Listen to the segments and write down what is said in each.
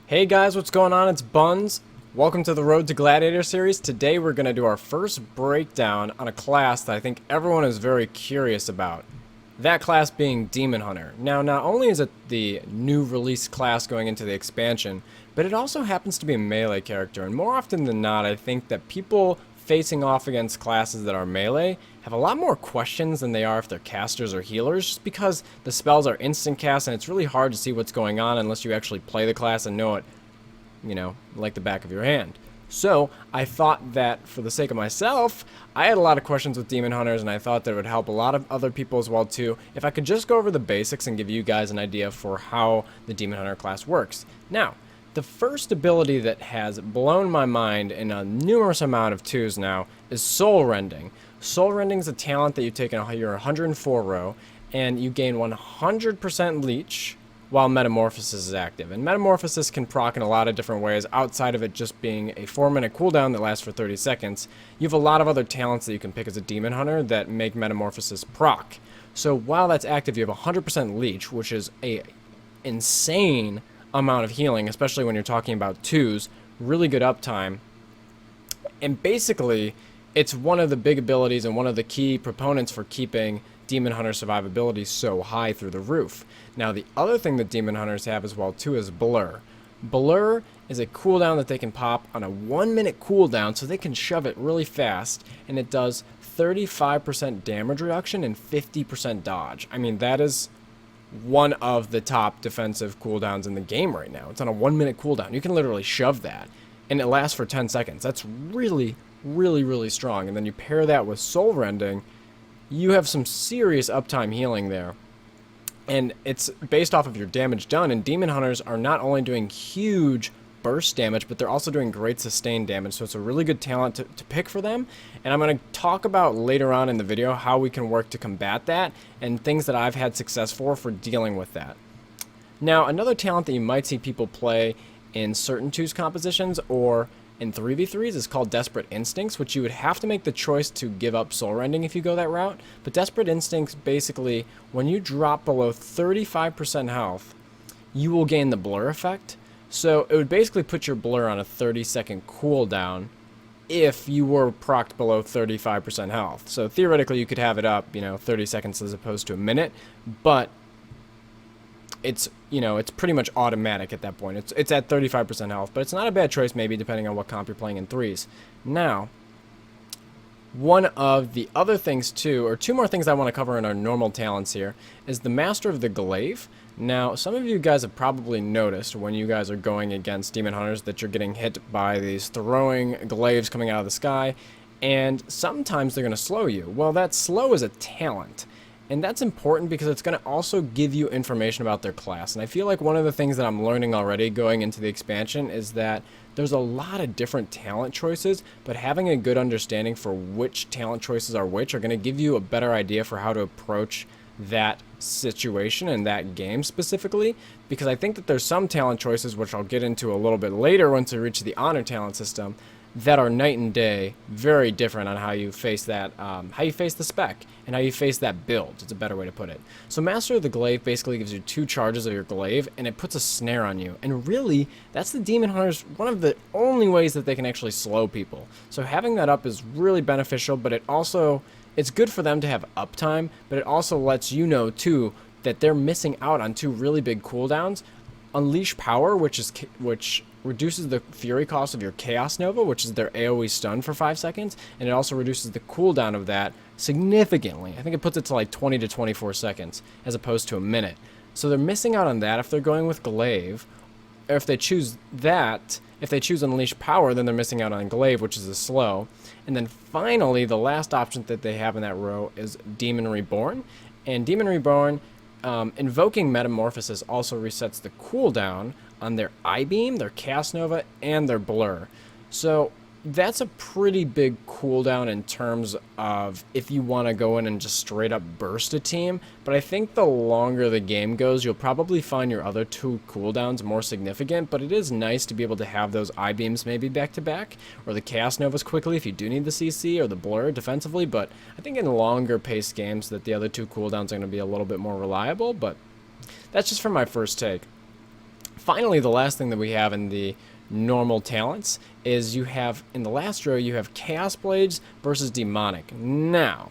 Hey guys, what's going on? It's Buns. Welcome to the Road to Gladiator series. Today we're going to do our first breakdown on a class that I think everyone is very curious about. That class being Demon Hunter. Now, not only is it the new release class going into the expansion, but it also happens to be a melee character. And more often than not, I think that people facing off against classes that are melee have a lot more questions than they are if they're casters or healers, just because the spells are instant cast and it's really hard to see what's going on unless you actually play the class and know it, like the back of your hand. So I thought that for the sake of myself, I had a lot of questions with Demon Hunters, and I thought that it would help a lot of other people as well too if I could just go over the basics and give you guys an idea for how the Demon Hunter class works. Now, the first ability that has blown my mind in a numerous amount of twos now is Soul Rending. Soul Rending is a talent that you take in your 104 row, and you gain 100% leech while Metamorphosis is active. And Metamorphosis can proc in a lot of different ways outside of it just being a 4-minute cooldown that lasts for 30 seconds. You have a lot of other talents that you can pick as a Demon Hunter that make Metamorphosis proc. So while that's active, you have 100% leech, which is a insane amount of healing, especially when you're talking about twos, really good uptime. And basically, it's one of the big abilities and one of the key proponents for keeping Demon Hunter survivability so high through the roof. Now, the other thing that Demon Hunters have as well too is Blur. Blur is a cooldown that they can pop on a 1-minute cooldown, so they can shove it really fast, and it does 35% damage reduction and 50% dodge. I mean, that is one of the top defensive cooldowns in the game right now. It's on a 1-minute cooldown. You can literally shove that, and it lasts for 10 seconds. That's really, really, really strong. And then you pair that with Soul Rending, you have some serious uptime healing there. And it's based off of your damage done, and Demon Hunters are not only doing huge burst damage, but they're also doing great sustained damage, so it's a really good talent to pick for them. And I'm going to talk about later on in the video how we can work to combat that, and things that I've had success for dealing with that. Now, another talent that you might see people play in certain twos compositions or in 3v3s is called Desperate Instincts, which you would have to make the choice to give up Soul Rending if you go that route. But Desperate Instincts, basically, when you drop below 35% health, you will gain the Blur effect. So it would basically put your Blur on a 30-second cooldown if you were procced below 35% health. So theoretically, you could have it up, 30 seconds as opposed to a minute, but it's pretty much automatic at that point. It's at 35% health, but it's not a bad choice maybe depending on what comp you're playing in threes. Now, one of the other things too, or two more things I want to cover in our normal talents here, is the Master of the Glaive. Now, some of you guys have probably noticed when you guys are going against Demon Hunters that you're getting hit by these throwing glaives coming out of the sky, and sometimes they're going to slow you. Well, that slow is a talent. And that's important because it's going to also give you information about their class. And I feel like one of the things that I'm learning already going into the expansion is that there's a lot of different talent choices, but having a good understanding for which talent choices are which are going to give you a better idea for how to approach that situation and that game specifically. Because I think that there's some talent choices, which I'll get into a little bit later once we reach the honor talent system, that are night and day, very different on how you face that, how you face the spec, and how you face that build. It's a better way to put it. So Master of the Glaive basically gives you 2 charges of your glaive, and it puts a snare on you. And really, that's the Demon Hunters, one of the only ways that they can actually slow people. So having that up is really beneficial, but it's good for them to have uptime, but it also lets you know too that they're missing out on 2 really big cooldowns. Unleash Power, which reduces the fury cost of your Chaos Nova, which is their AoE stun for 5 seconds, and it also reduces the cooldown of that significantly. I think it puts it to like 20 to 24 seconds as opposed to a minute. So they're missing out on that if they're going with Glaive, or if they choose that. If they choose Unleash Power, then they're missing out on Glaive, which is a slow. And then finally, the last option that they have in that row is Demon Reborn. And Demon Reborn, invoking Metamorphosis also resets the cooldown on their I-Beam, their Chaos Nova, and their Blur. So that's a pretty big cooldown in terms of if you want to go in and just straight up burst a team, but I think the longer the game goes, you'll probably find your other 2 cooldowns more significant, but it is nice to be able to have those I-Beams maybe back to back, or the Chaos Novas quickly if you do need the CC, or the Blur defensively, but I think in longer paced games that the other 2 cooldowns are going to be a little bit more reliable, but that's just from my first take. Finally, the last thing that we have in the normal talents is you have, in the last row, you have Chaos Blades versus Demonic. Now,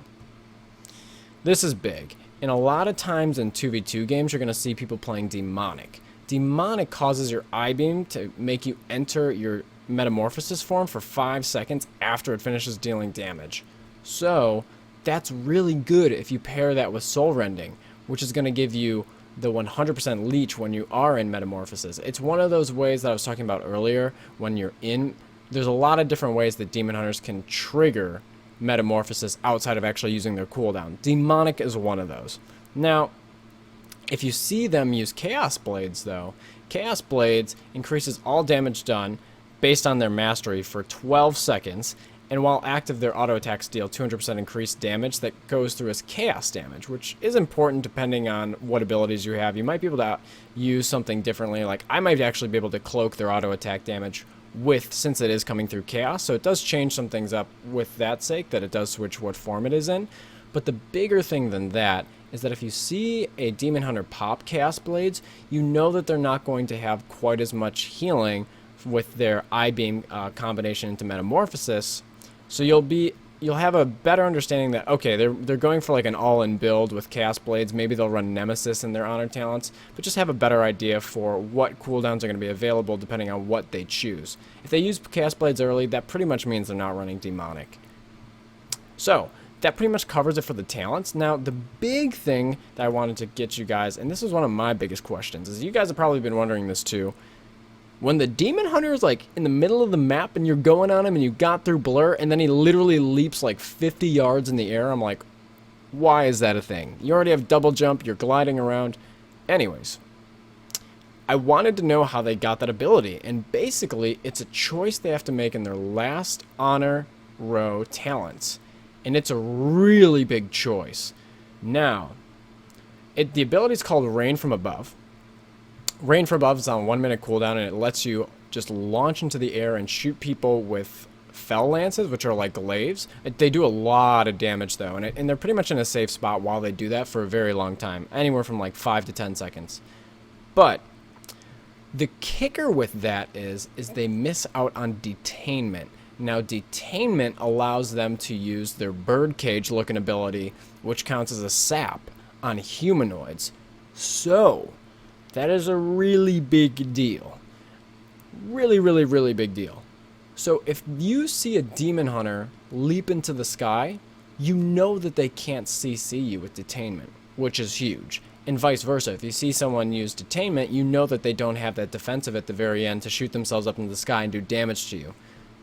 this is big. And a lot of times in 2v2 games, you're going to see people playing Demonic. Demonic causes your I-beam to make you enter your Metamorphosis form for 5 seconds after it finishes dealing damage. So, that's really good if you pair that with Soul Rending, which is going to give you the 100% leech when you are in Metamorphosis. It's one of those ways that I was talking about earlier when you're in. There's a lot of different ways that Demon Hunters can trigger Metamorphosis outside of actually using their cooldown. Demonic is one of those. Now, if you see them use Chaos Blades, though, Chaos Blades increases all damage done based on their mastery for 12 seconds, and while active, their auto attacks deal 200% increased damage that goes through as chaos damage, which is important depending on what abilities you have. You might be able to use something differently. Like, I might actually be able to cloak their auto attack damage since it is coming through chaos, so it does change some things up with that sake, that it does switch what form it is in. But the bigger thing than that is that if you see a Demon Hunter pop Chaos Blades, you know that they're not going to have quite as much healing with their I-beam combination into Metamorphosis. So you'll have a better understanding that, okay, they're going for like an all-in build with Chaos Blades. Maybe they'll run Nemesis in their Honor talents, but just have a better idea for what cooldowns are going to be available depending on what they choose. If they use Chaos Blades early, that pretty much means they're not running Demonic. So, that pretty much covers it for the talents. Now, the big thing that I wanted to get you guys, and this is one of my biggest questions, is you guys have probably been wondering this too. When the Demon Hunter is like in the middle of the map and you're going on him and you got through Blur and then he literally leaps like 50 yards in the air, I'm like, why is that a thing? You already have double jump, you're gliding around. Anyways, I wanted to know how they got that ability, and basically it's a choice they have to make in their last Honor row talents, and it's a really big choice. Now, the ability is called Rain from Above. Rain from Above is on 1 minute cooldown, and it lets you just launch into the air and shoot people with Fell Lances, which are like glaives. They do a lot of damage, though, and they're pretty much in a safe spot while they do that for a very long time, anywhere from like 5 to 10 seconds. But the kicker with that is they miss out on Detainment. Now, Detainment allows them to use their birdcage looking ability, which counts as a sap on humanoids. So that is a really big deal. Really, really, really big deal. So if you see a Demon Hunter leap into the sky, you know that they can't CC you with Detainment, which is huge. And vice versa. If you see someone use Detainment, you know that they don't have that defensive at the very end to shoot themselves up into the sky and do damage to you.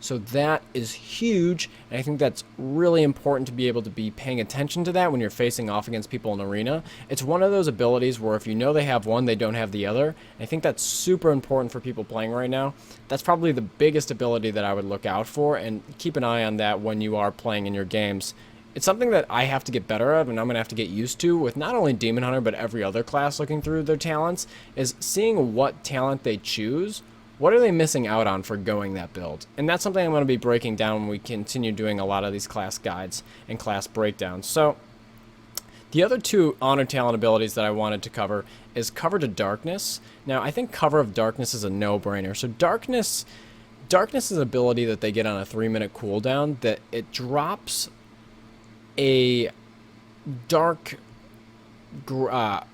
So that is huge, and I think that's really important to be able to be paying attention to that when you're facing off against people in Arena. It's one of those abilities where if you know they have one, they don't have the other. I think that's super important for people playing right now. That's probably the biggest ability that I would look out for, and keep an eye on that when you are playing in your games. It's something that I have to get better at, and I'm going to have to get used to with not only Demon Hunter, but every other class looking through their talents, is seeing what talent they choose. What are they missing out on for going that build? And that's something I'm going to be breaking down when we continue doing a lot of these class guides and class breakdowns. So, the other two Honor talent abilities that I wanted to cover is Cover to Darkness. Now, I think Cover of Darkness is a no-brainer. So, Darkness is an ability that they get on a 3-minute cooldown that it drops a dark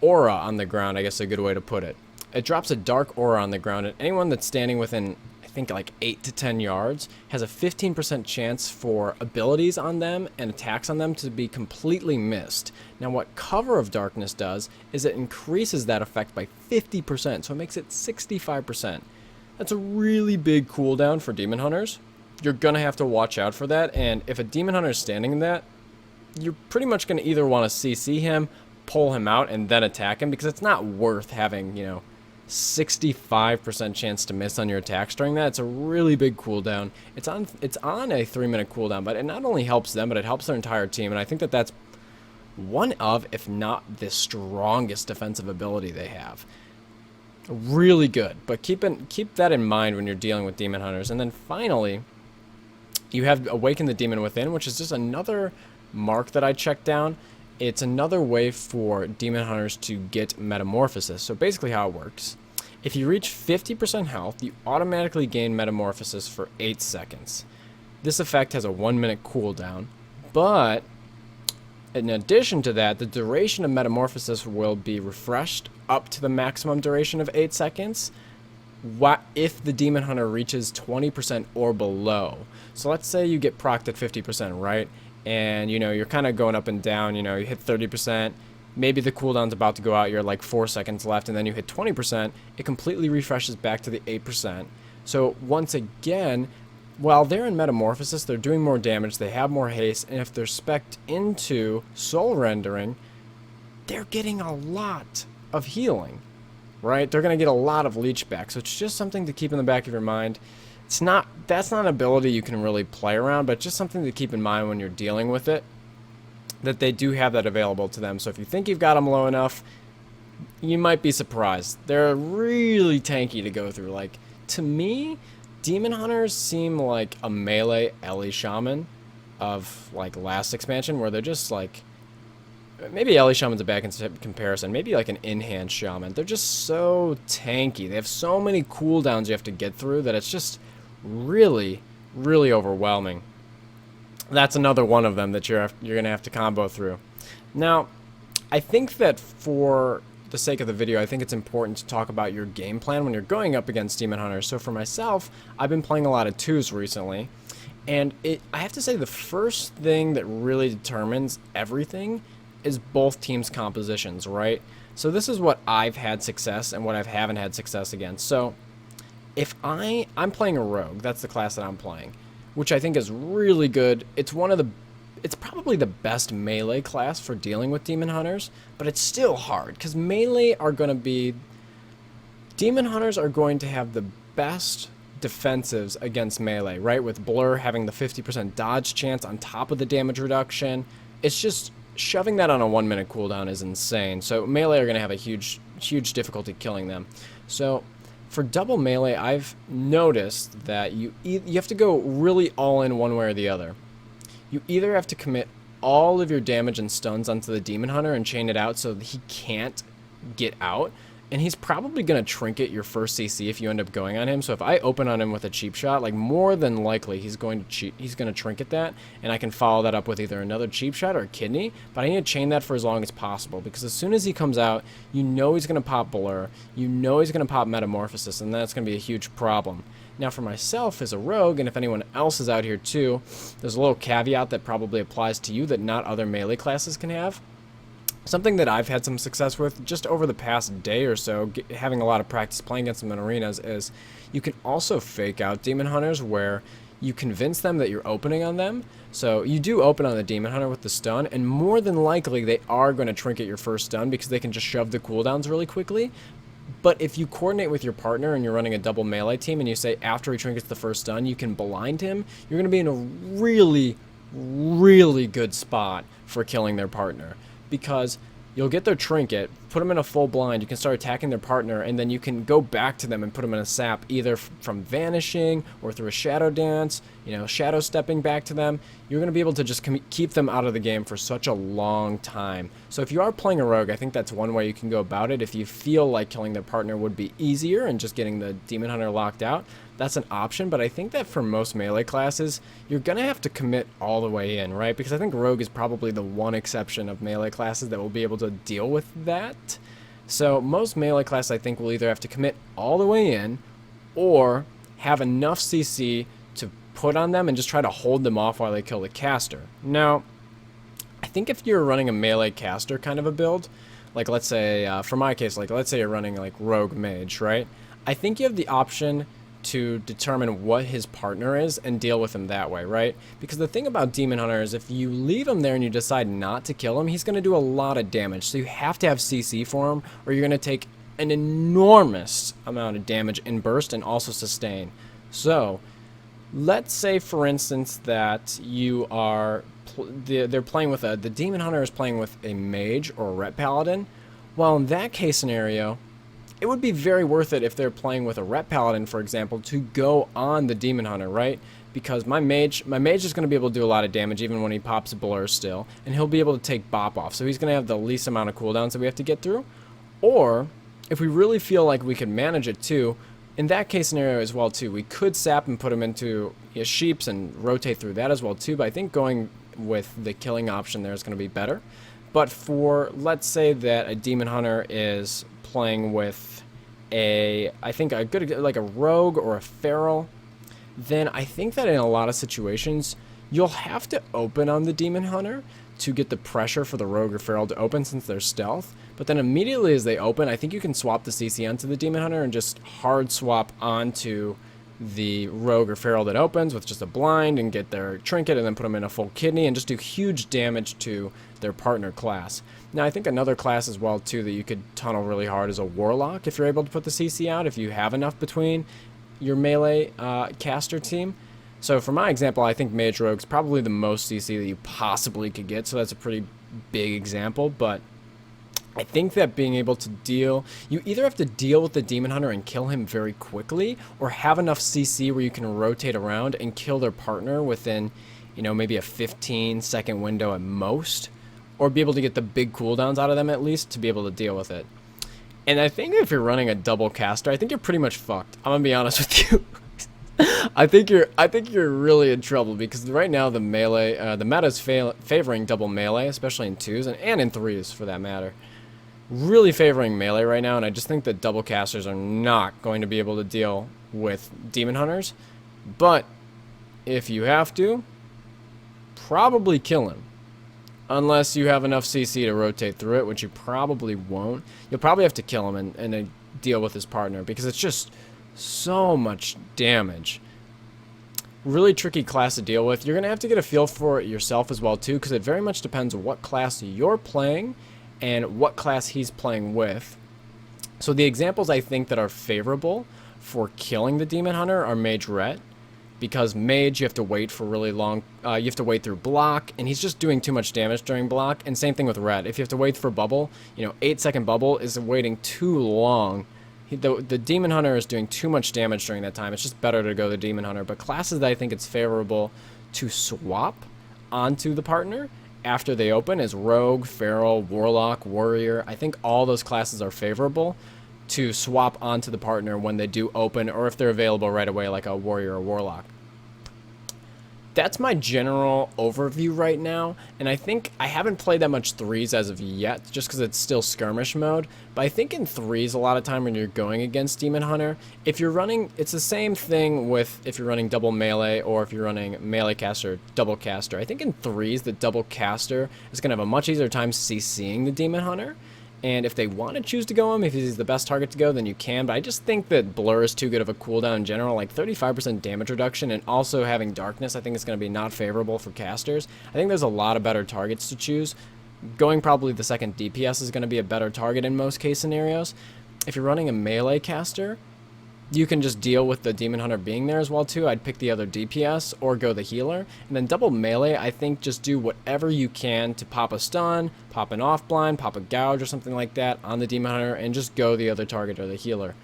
aura on the ground, I guess is a good way to put it. It drops a dark aura on the ground, and anyone that's standing within, I think, like 8 to 10 yards has a 15% chance for abilities on them and attacks on them to be completely missed. Now, what Cover of Darkness does is it increases that effect by 50%, so it makes it 65%. That's a really big cooldown for Demon Hunters. You're going to have to watch out for that, and if a Demon Hunter is standing in that, you're pretty much going to either want to CC him, pull him out, and then attack him, because it's not worth having, 65% chance to miss on your attacks during that. It's a really big cooldown. It's on a 3-minute cooldown, but it not only helps them, but it helps their entire team, and I think that that's one of, if not the strongest defensive ability they have. Really good, but keep that in mind when you're dealing with Demon Hunters. And then finally, you have Awaken the Demon Within, which is just another mark that I checked down. It's another way for Demon Hunters to get Metamorphosis. So basically how it works If you reach 50% health, you automatically gain Metamorphosis for 8 seconds. This effect has a 1-minute cooldown, but in addition to that, the duration of Metamorphosis will be refreshed up to the maximum duration of 8 seconds if the Demon Hunter reaches 20% or below. So let's say you get procced at 50%, right? And, you're kind of going up and down, you hit 30%, maybe the cooldown's about to go out, you're like 4 seconds left, and then you hit 20%, it completely refreshes back to the 8%. So once again, while they're in Metamorphosis, they're doing more damage, they have more haste, and if they're spec'd into Soul Rendering, they're getting a lot of healing, right? They're going to get a lot of leech back, so it's just something to keep in the back of your mind. That's not an ability you can really play around, but just something to keep in mind when you're dealing with it, that they do have that available to them. So if you think you've got them low enough, you might be surprised. They're really tanky to go through. Like, to me, Demon Hunters seem like a melee Ellie Shaman of, like, last expansion, where they're just, like, maybe Ellie Shaman's a bad comparison, maybe like an in-hand Shaman. They're just so tanky. They have so many cooldowns you have to get through that it's just really, really overwhelming. That's another one of them that you're going to have to combo through. Now, I think that for the sake of the video, I think it's important to talk about your game plan when you're going up against Demon Hunters. So for myself, I've been playing a lot of 2s recently, and I have to say the first thing that really determines everything is both teams' compositions, right? So this is what I've had success and what I haven't had success against. So if I'm playing a rogue, that's the class that I'm playing, which I think is really good. It's probably the best melee class for dealing with Demon Hunters, but it's still hard because Demon Hunters are going to have the best defensives against melee, right? With Blur having the 50% dodge chance on top of the damage reduction. It's just shoving that on a 1-minute cooldown is insane. So melee are going to have a huge difficulty killing them. So for double melee, I've noticed that you have to go really all in one way or the other. You either have to commit all of your damage and stuns onto the Demon Hunter and chain it out so that he can't get out, and he's probably going to trinket your first CC if you end up going on him. So if I open on him with a cheap shot, like, more than likely he's going to trinket that, and I can follow that up with either another cheap shot or a kidney, but I need to chain that for as long as possible, because as soon as he comes out, he's going to pop Blur, he's going to pop Metamorphosis, and that's going to be a huge problem. Now for myself as a rogue, and if anyone else is out here too, there's a little caveat that probably applies to you that not other melee classes can have. Something that I've had some success with just over the past day or so, having a lot of practice playing against them in arenas, is you can also fake out Demon Hunters where you convince them that you're opening on them. So you do open on the Demon Hunter with the stun, and more than likely they are going to trinket your first stun because they can just shove the cooldowns really quickly. But if you coordinate with your partner and you're running a double melee team and you say after he trinkets the first stun you can blind him, you're going to be in a really, really good spot for killing their partner. Because you'll get their trinket, put them in a full blind, you can start attacking their partner, and then you can go back to them and put them in a sap, either from vanishing or through a shadow dance, shadow stepping back to them. You're going to be able to just keep them out of the game for such a long time. So if you are playing a rogue, I think that's one way you can go about it. If you feel like killing their partner would be easier and just getting the Demon Hunter locked out, that's an option. But I think that for most melee classes, you're going to have to commit all the way in, right? Because I think rogue is probably the one exception of melee classes that will be able to deal with that. So most melee classes, I think, will either have to commit all the way in or have enough CC to put on them and just try to hold them off while they kill the caster. Now, I think if you're running a melee caster kind of a build, like let's say, for my case, like let's say you're running like rogue mage, right? I think you have the option to determine what his partner is and deal with him that way, right? Because the thing about Demon Hunter is if you leave him there and you decide not to kill him, he's going to do a lot of damage. So you have to have CC for him, or you're going to take an enormous amount of damage in burst and also sustain. So let's say, for instance, that you are they're playing with the Demon Hunter is playing with a mage or a Ret Paladin. Well, in that case scenario, it would be very worth it if they're playing with a Ret Paladin, for example, to go on the Demon Hunter, right? Because my mage is going to be able to do a lot of damage even when he pops a Blur still, and he'll be able to take Bop off. So he's going to have the least amount of cooldowns that we have to get through. Or if we really feel like we can manage it too, in that case scenario as well too, we could sap and put him into sheeps and rotate through that as well too, but I think going with the killing option there is going to be better. But for, let's say that a demon hunter is playing with I think a good, like a rogue or a feral, then I think that in a lot of situations, you'll have to open on the demon hunter to get the pressure for the rogue or feral to open since they're stealth. But then immediately as they open, I think you can swap the CC onto the demon hunter and just hard swap onto the rogue or feral that opens with just a blind and get their trinket and then put them in a full kidney and just do huge damage to their partner class. Now I think another class as well too that you could tunnel really hard is a warlock if you're able to put the CC out, if you have enough between your melee caster team. So for my example, I think Mage Rogue's probably the most CC that you possibly could get, so that's a pretty big example, but I think that being able to deal, you either have to deal with the Demon Hunter and kill him very quickly, or have enough CC where you can rotate around and kill their partner within, you know, maybe a 15-second window at most, or be able to get the big cooldowns out of them at least to be able to deal with it. And I think if you're running a double caster, I think you're pretty much fucked. I'm gonna be honest with you. I think you're really in trouble because right now the melee, the meta's favoring double melee, especially in 2s and in 3s for that matter. Really favoring melee right now, and I just think that double casters are not going to be able to deal with demon hunters. But if you have to, probably kill him. Unless you have enough CC to rotate through it, which you probably won't. You'll probably have to kill him and then deal with his partner because it's just so much damage. Really tricky class to deal with. You're going to have to get a feel for it yourself as well too, because it very much depends on what class you're playing and what class he's playing with. So the examples I think that are favorable for killing the Demon Hunter are Mage Ret, because Mage you have to wait for really long, you have to wait through block, and he's just doing too much damage during block, and same thing with Ret. If you have to wait for bubble, you know, 8-second bubble is waiting too long. The Demon Hunter is doing too much damage during that time. It's just better to go the Demon Hunter. But classes that I think it's favorable to swap onto the partner after they open is Rogue, Feral, Warlock, Warrior. I think all those classes are favorable to swap onto the partner when they do open, or if they're available right away like a Warrior or Warlock. That's my general overview right now, and I think I haven't played that much 3s as of yet, just because it's still skirmish mode, but I think in 3s a lot of time when you're going against Demon Hunter, if you're running, it's the same thing with if you're running double melee or if you're running melee caster, double caster. I think in 3s the double caster is going to have a much easier time CCing the Demon Hunter, and if they want to choose to go him, if he's the best target to go, then you can. But I just think that Blur is too good of a cooldown in general. Like 35% damage reduction and also having Darkness, I think it's going to be not favorable for casters. I think there's a lot of better targets to choose. Going probably the second DPS is going to be a better target in most case scenarios. If you're running a melee caster, you can just deal with the Demon Hunter being there as well too. I'd pick the other DPS or go the healer. And then double melee, I think just do whatever you can to pop a stun, pop an off blind, pop a gouge or something like that on the Demon Hunter and just go the other target or the healer.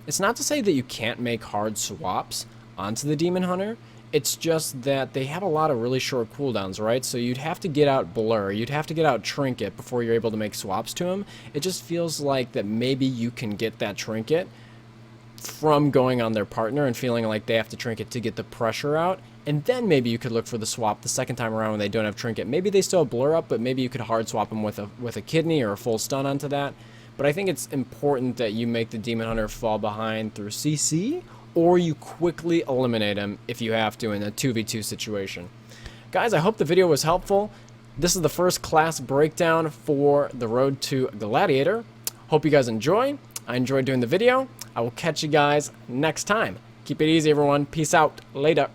It's not to say that you can't make hard swaps onto the Demon Hunter. It's just that they have a lot of really short cooldowns, right? So you'd have to get out Blur, you'd have to get out Trinket before you're able to make swaps to him. It just feels like that maybe you can get that Trinket from going on their partner and feeling like they have to Trinket to get the pressure out, and then maybe you could look for the swap the second time around when they don't have Trinket. Maybe they still have Blur up, but maybe you could hard swap them with a kidney or a full stun onto that. But I think it's important that you make the Demon Hunter fall behind through CC, or you quickly eliminate him if you have to in a 2v2 situation. Guys, I hope the video was helpful. This is the first class breakdown for the Road to Gladiator. Hope you guys enjoy. I enjoyed doing the video. I will catch you guys next time. Keep it easy, everyone. Peace out. Later.